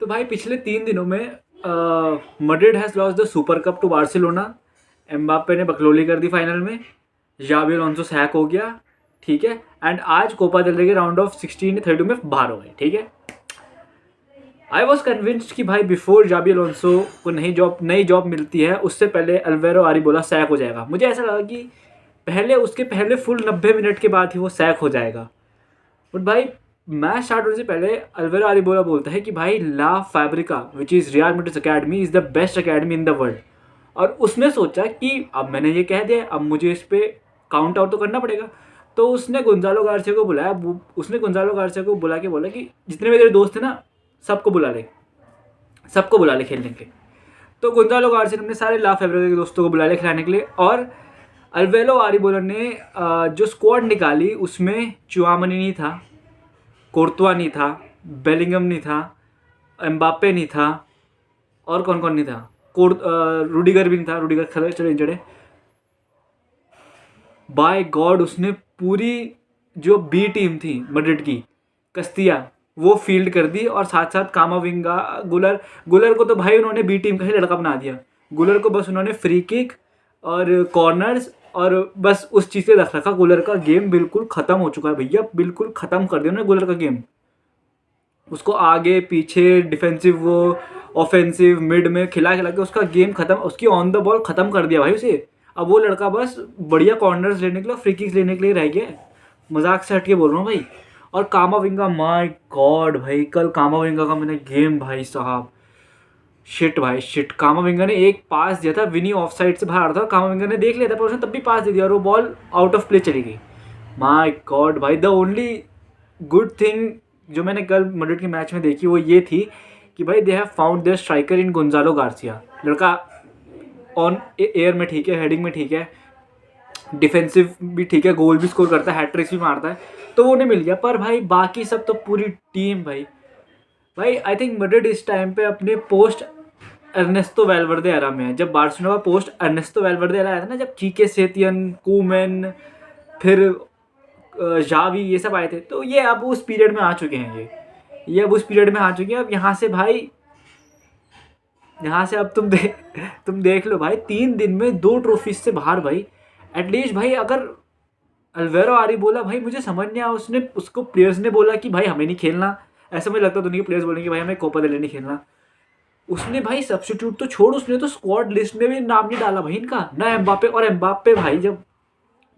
तो भाई पिछले 3 दिनों में Madrid has lost the super cup to Barcelona. Mbappe ने बकलोली कर दी फाइनल में। जाबी अलोंसो सैक हो गया, ठीक है। एंड आज कोपा देल रे के राउंड ऑफ 16-32 में बाहर हो गए, ठीक है। आई वॉज कन्विंस्ड कि भाई बिफोर जाबी अलोंसो को नई जॉब मिलती है उससे पहले अल्वेरो आरिबोला सैक हो जाएगा। मुझे ऐसा लगा कि उसके पहले फुल 90 मिनट के बाद ही वो सैक हो जाएगा। बट भाई मैच स्टार्ट होने से पहले अल्वेरो आरिबोला बोलता है कि भाई La Fabrica which is Real Madrid academy is the best academy in the world. और उसने सोचा कि अब मैंने ये कह दिया, अब मुझे इस पर काउंट आउट तो करना पड़ेगा। तो उसने गोंजालो गार्सिया को बुलाया। उसने गोंजालो गार्सिया को बुला के बोला कि जितने मेरे दोस्त थे ना सबको बुला ले खेलने के लिए। तो गोंजालो गार्सिया ने अपने सारे ला फैब्रिका के दोस्तों को बुला ले खिलाने के लिए। और अल्वेरो आरिबोला ने जो स्क्वाड निकाली उसमें चुआमनी नहीं था, कोर्तवा नहीं था, बेलिंगम नहीं था, एम्बाप्पे नहीं था, और कौन कौन नहीं था, रूडिगर भी नहीं था। रूडिगर चलो इंजर्ड है। बाय गॉड उसने पूरी जो बी टीम थी मैड्रिड की, कस्तिया, वो फील्ड कर दी। और साथ साथ कामाविंगा, गुलर को तो भाई उन्होंने बी टीम का ही लड़का बना दिया। गुलर को बस उन्होंने फ्री किक और कॉर्नर्स और बस उस चीज़ से रख रखा। गुलर का गेम बिल्कुल ख़त्म हो चुका है भैया, बिल्कुल ख़त्म कर दिया उन्होंने गुलर का गेम। उसको आगे पीछे डिफेंसिव वो ऑफेंसिव मिड में खिला के उसका गेम ख़त्म, उसकी ऑन द बॉल ख़त्म कर दिया भाई उसे। अब वो लड़का बस बढ़िया कॉर्नर्स लेने के लिए, फ्री किक्स लेने के लिए रह गया। मजाक से हट के बोल रहा हूँ भाई। और कामाविंगा, माय गॉड भाई, कल कामाविंगा का मैंने गेम भाई साहब, शिट भाई शिट। कामाविंगा ने एक पास दिया था, विनी ऑफ साइड से बाहर था, कामाविंगा ने देख लिया था पर उसने तब भी पास दे दिया और वो बॉल आउट ऑफ प्ले चली गई। माय गॉड भाई, द ओनली गुड थिंग जो मैंने कल मैड्रिड के मैच में देखी वो ये थी कि भाई they have found their striker in Gonzalo Garcia. लड़का ऑन एयर में ठीक है, हेडिंग में ठीक है, डिफेंसिव भी ठीक है, गोल भी स्कोर करता है, हैट्रिक्स भी मारता है, तो वो उन्हें मिल गया। पर भाई बाकी सब तो पूरी टीम भाई आई थिंक मैड्रिड इस टाइम पे अपने पोस्ट अर्नेस्टो वेलवर्दे एरा में है। जब बार्सिलोना का पोस्ट अर्नेस्टो वेलवर्दे एरा आया था ना, जब चीके सेतियन, कूमेन, फिर जावी, ये सब आए थे, तो ये अब उस पीरियड में आ चुके हैं। ये अब उस पीरियड में आ चुके हैं। अब यहाँ से भाई, यहाँ से अब तुम देख लो भाई, 3 दिन में 2 ट्रॉफीज से बाहर भाई। एटलीस्ट भाई अगर अल्वेरो आरिबोला, भाई मुझे समझ नहीं आया, उसको प्लेयर्स ने बोला कि भाई हमें नहीं खेलना। ऐसा मुझे लगता दुनिया के प्लेयर्स बोलेंगे भाई हमें कोपा देल नहीं खेलना। उसने भाई सब्स्टिट्यूट तो छोड़, उसने तो स्क्वाड लिस्ट में भी नाम नहीं डाला भाई इनका, ना एम्बाप्पे। और एम्बाप्पे भाई, जब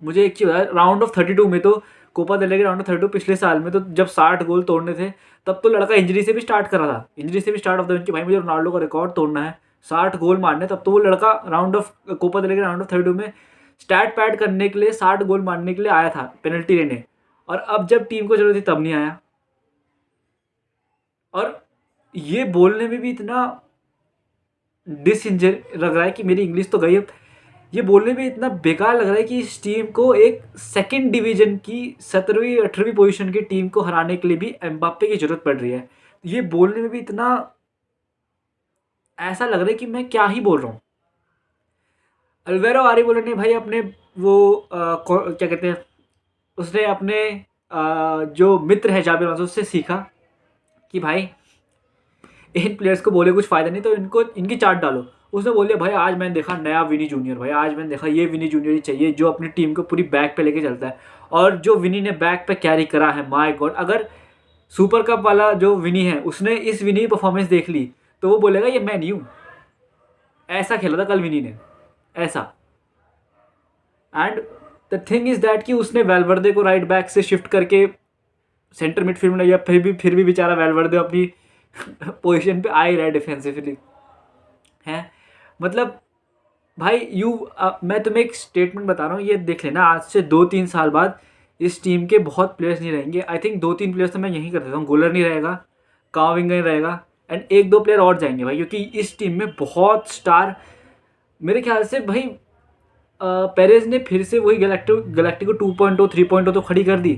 मुझे एक चीज़ बताया, राउंड ऑफ 32 में तो कोपा देल रे के राउंड ऑफ 32 पिछले साल में तो जब 60 गोल तोड़ने थे, तब तो लड़का इंजरी से भी स्टार्ट करा था। इंजरी से भी स्टार्ट ऑफ द कि भाई मुझे रोनाल्डो का रिकॉर्ड तोड़ना है, 60 गोल मारने। तब तो वो लड़का राउंड ऑफ कोपा देल रे के राउंड ऑफ 32 में स्टैट पैड करने के लिए, 60 गोल मारने के लिए आया था, पेनल्टी लेने। और अब जब टीम को जरूरत थी तब नहीं आया। और ये बोलने में भी इतना डिसइंजर लग रहा है कि मेरी इंग्लिश तो गई अब, ये बोलने में इतना बेकार लग रहा है कि इस टीम को एक सेकंड डिवीजन की 17वीं 18वीं पोजीशन की टीम को हराने के लिए भी एम्बाप्पे की जरूरत पड़ रही है। ये बोलने में भी इतना ऐसा लग रहा है कि मैं क्या ही बोल रहा हूँ। अल्वेरो आरिबोला ने भाई अपने वो क्या कहते हैं, उसने अपने जो मित्र है जाबी अलोंसो, उससे सीखा कि भाई इन प्लेयर्स को बोले कुछ फ़ायदा नहीं, तो इनकी चाट डालो। उसने बोल दिया भाई आज मैंने देखा नया विनी जूनियर, भाई आज मैंने देखा ये विनी जूनियर ही चाहिए जो अपनी टीम को पूरी बैक पे लेके चलता है। और जो विनी ने बैक पे कैरी करा है, माय गॉड, अगर सुपर कप वाला जो विनी है उसने इस विनी की परफॉर्मेंस देख ली तो वो बोलेगा ये मैं नहीं हूँ। ऐसा खेला था कल विनी ने, ऐसा। And the thing is that कि उसने वेलवर्दे को राइट बैक से शिफ्ट करके सेंटर मिडफील्ड में लिया। फिर भी बेचारा वेलवर्दे अपनी पोजीशन पे आ ही रहा है डिफेंसिवली, है। मतलब भाई मैं तुम्हें एक स्टेटमेंट बता रहा हूँ, ये देख लेना, आज से 2-3 साल बाद इस टीम के बहुत प्लेयर्स नहीं रहेंगे। आई थिंक 2-3 प्लेयर्स तो मैं यहीं कर देता हूँ। गुलर नहीं रहेगा, कामाविंगा नहीं रहेगा, एंड 1-2 प्लेयर और जाएंगे भाई, क्योंकि इस टीम में बहुत स्टार, मेरे ख्याल से भाई पेरेज ने फिर से वही गैलेक्टिको 2.0 3.0 तो खड़ी कर दी,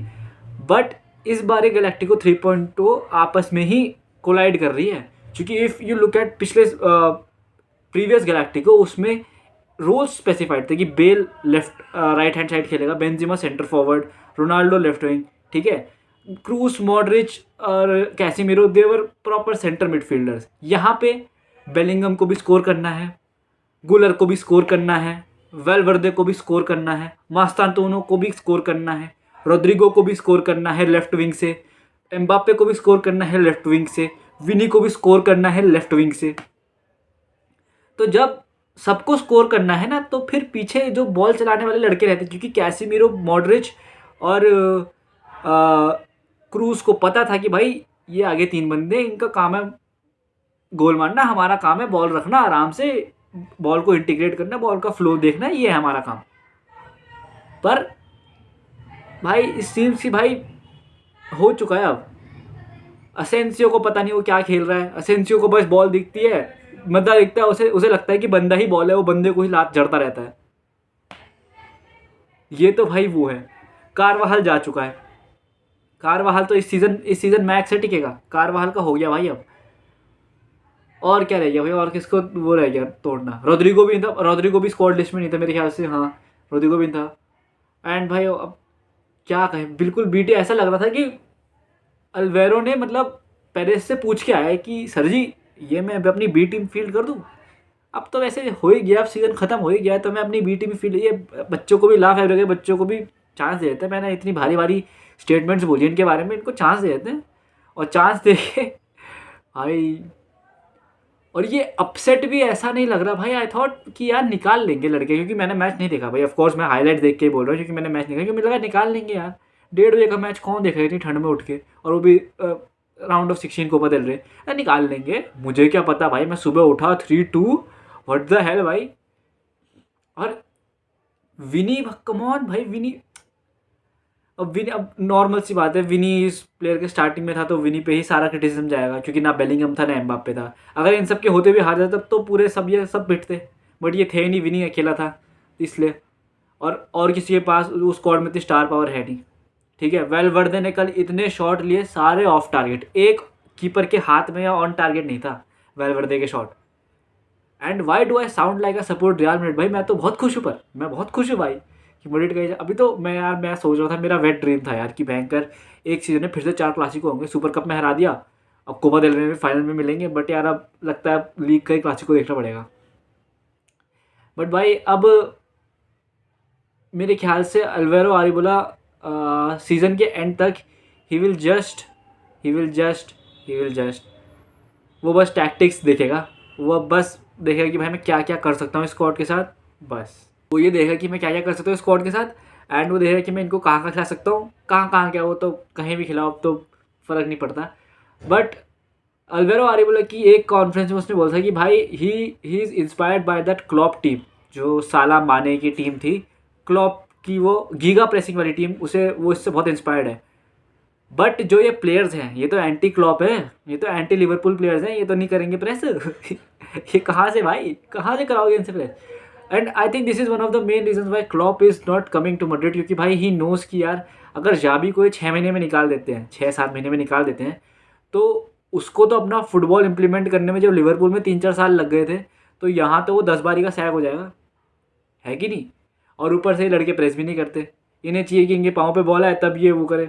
बट इस बार ये गैलेक्टिको 3.0 आपस में ही कोलाइड कर रही है। क्योंकि इफ़ यू लुक एट पिछले प्रीवियस गैलेक्टिको, उसमें रोल्स स्पेसिफाइड थे कि Bale left right hand side खेलेगा, Benzema centre forward, Ronaldo left wing, ठीक है, क्रूस, मॉडरिच और Casemiro, they were proper centre midfielders. यहाँ पे बेलिंगम को भी स्कोर करना है, गुलर को भी स्कोर करना है, वेलवर्दे को भी स्कोर करना है, मास्तांतोनो को भी स्कोर करना है, रोड्रिगो को भी स्कोर करना है लेफ्ट विंग से, एम्बाप्पे को भी स्कोर करना है लेफ्ट विंग से, विनी को भी स्कोर करना है लेफ्ट विंग से। तो जब सबको स्कोर करना है ना, तो फिर पीछे जो बॉल चलाने वाले लड़के रहते हैं, क्योंकि कैसीमिरो, मॉडरिच और क्रूज को पता था कि भाई ये आगे 3 बंदे, इनका काम है गोल मारना, हमारा काम है बॉल रखना आराम से, बॉल को इंटीग्रेट करना, बॉल का फ्लो देखना, ये है हमारा काम। पर भाई इस टीम से भाई हो चुका है अब। असेंसियो को पता नहीं वो क्या खेल रहा है, असेंसियो को बस बॉल दिखती है, बंदा दिखता है, उसे लगता है कि बंदा ही बॉल है, वो बंदे को ही लात जड़ता रहता है। ये तो भाई वो है। कारवाहल जा चुका है, कारवाहल तो इस सीज़न मैच से टिकेगा, कारवाहल का हो गया भाई अब। और क्या रह गया भाई, और किसको वो रह गया तोड़ना? रोड्रिगो भी था, रोड्रिगो भी स्क्वाड लिस्ट में नहीं था मेरे ख्याल से, हाँ रोड्रिगो भी था। एंड भाई अब क्या कहें, बिल्कुल बीटी ऐसा लग रहा था कि अल्वेरो ने मतलब पेरेस से पूछ के आया है कि सर जी ये मैं अपनी बी टीम फील्ड कर दूं। अब तो वैसे हो ही गया, अब सीज़न ख़त्म हो ही गया है, तो मैं अपनी बी टीम फील्ड, ये बच्चों को भी ला फेवरेट, बच्चों को भी चांस दे देते हैं। मैंने इतनी भारी भारी स्टेटमेंट्स बोली इनके बारे में, इनको चांस दे देते हैं, और चांस दे के भाई। और ये अपसेट भी ऐसा नहीं लग रहा भाई, आई थॉट कि यार निकाल लेंगे लड़के, क्योंकि मैंने मैच नहीं देखा भाई, ऑफ कोर्स मैं हाईलाइट देख के ही बोल रहा हूँ, क्योंकि मैंने मैच नहीं देखा, क्योंकि मुझे लगा निकाल लेंगे यार। 1:30 बजे का मैच कौन देख रही इतनी ठंड में उठ के, और वो भी राउंड ऑफ 16 को बदल रहे, निकाल लेंगे। मुझे क्या पता भाई, मैं सुबह उठा 3-2, व्हाट द हेल भाई। और विनी, कम ऑन भाई, विनी अब नॉर्मल सी बात है, विनी इस प्लेयर के स्टार्टिंग में था तो विनी पे ही सारा क्रिटिसिज्म जाएगा, क्योंकि ना बेलिंगम था ना एम्बाप्पे था। अगर इन सब के होते हुए हार जाते तब तो पूरे सब ये सब पिटते, बट ये थे नहीं, विनी अकेला था इसलिए। और किसी के पास उस स्क्वाड में इतनी स्टार पावर है नहीं, ठीक है। वेलवर्दे ने कल इतने शॉट लिए, सारे ऑफ टारगेट, एक कीपर के हाथ में या ऑन टारगेट नहीं था वेलवर्दे के shot. And why do I sound like a support real Madrid? भाई मैं तो बहुत खुश हूँ, पर मैं बहुत खुश हूँ भाई कि मैड्रिड का अभी तो मैं सोच रहा था, मेरा वेट ड्रीम था यार कि भयंकर एक सीजन में फिर से 4 क्लासिको होंगे। सुपर कप में हरा दिया, अब कोपा देल रे में फाइनल में मिलेंगे, बट यार अब लगता है लीग का ही क्लासिको देखना पड़ेगा। बट भाई अब मेरे ख्याल से अल्वेरो आरिबोला सीज़न के एंड तक ही विल जस्ट वो बस टैक्टिक्स देखेगा, वो बस देखेगा कि भाई मैं क्या क्या कर सकता हूँ स्क्वाड के साथ, बस वो ये देखेगा कि मैं क्या क्या कर सकता हूँ स्क्वाड के साथ। एंड वो देखेगा कि मैं इनको कहाँ कहाँ खिला सकता हूँ, कहाँ कहाँ क्या, वो तो कहीं भी खिलाओ तो फ़र्क नहीं पड़ता। बट अल्वेरो आरिबोला की एक कॉन्फ्रेंस में उसने बोला था कि भाई he is inspired by that Klopp team, जो साला माने की टीम थी, क्लॉप की वो गीगा प्रेसिंग वाली टीम, उसे वो इससे बहुत इंस्पायर्ड है। बट जो ये प्लेयर्स हैं ये तो एंटी क्लॉप है, ये तो एंटी लिवरपूल प्लेयर्स हैं, ये तो नहीं करेंगे प्रेस ये कहाँ से भाई, कहाँ से कराओगे इनसे press? And I think this is one of the main reason why Klopp is not coming to Madrid, क्योंकि भाई ही नोज़ कि यार अगर जाबी को 6 महीने में निकाल देते हैं, 6-7 महीने में निकाल देते हैं, तो उसको तो अपना फुटबॉल इम्प्लीमेंट करने में जब लिवरपूल में 3-4 साल लग गए थे, तो यहाँ तो वो 10 बारी का सैग हो जाएगा, है कि नहीं? और ऊपर से लड़के प्रेस भी नहीं करते, इन्हें चाहिए कि इनके पाँव पे बॉल आए तब ये वो करे।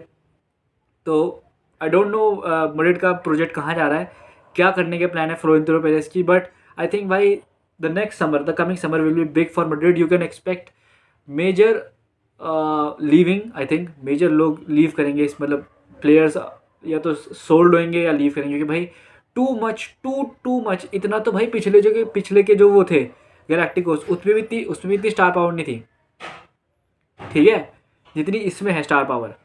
तो आई डोंट नो मैड्रिड का प्रोजेक्ट कहाँ जा रहा है, क्या करने के प्लान है फ्लोरेंटिनो पेरेस की। बट आई थिंक भाई the next summer, the coming summer will be big for Madrid. You can expect major leaving, I think major लोग लीव करेंगे, इस मतलब प्लेयर्स या तो सोल्ड होंगे या लीव करेंगे, क्योंकि भाई टू मच इतना तो भाई पिछले के जो वो थे गैलेक्टिकोस, उसमें भी इतनी स्टार पावर नहीं थी, ठीक है, जितनी इसमें है स्टार पावर।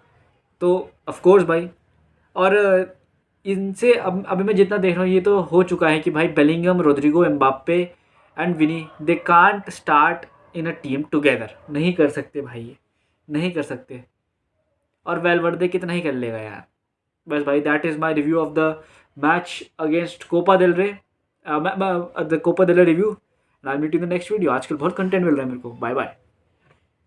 तो ऑफ कोर्स भाई, और इनसे अब अभी मैं जितना देख रहा हूँ ये तो हो चुका है कि भाई Bellingham, Rodrygo, Mbappe and Vini, they can't start in a team together, नहीं कर सकते भाई, ये नहीं कर सकते। और वेलवर्दे कितना ही कर लेगा यार। बस भाई that is my review of the match against Copa del Rey, the Copa del Rey review. I will meet you in the next video. आजकल बहुत कंटेंट मिल रहा है मेरे को। Bye bye.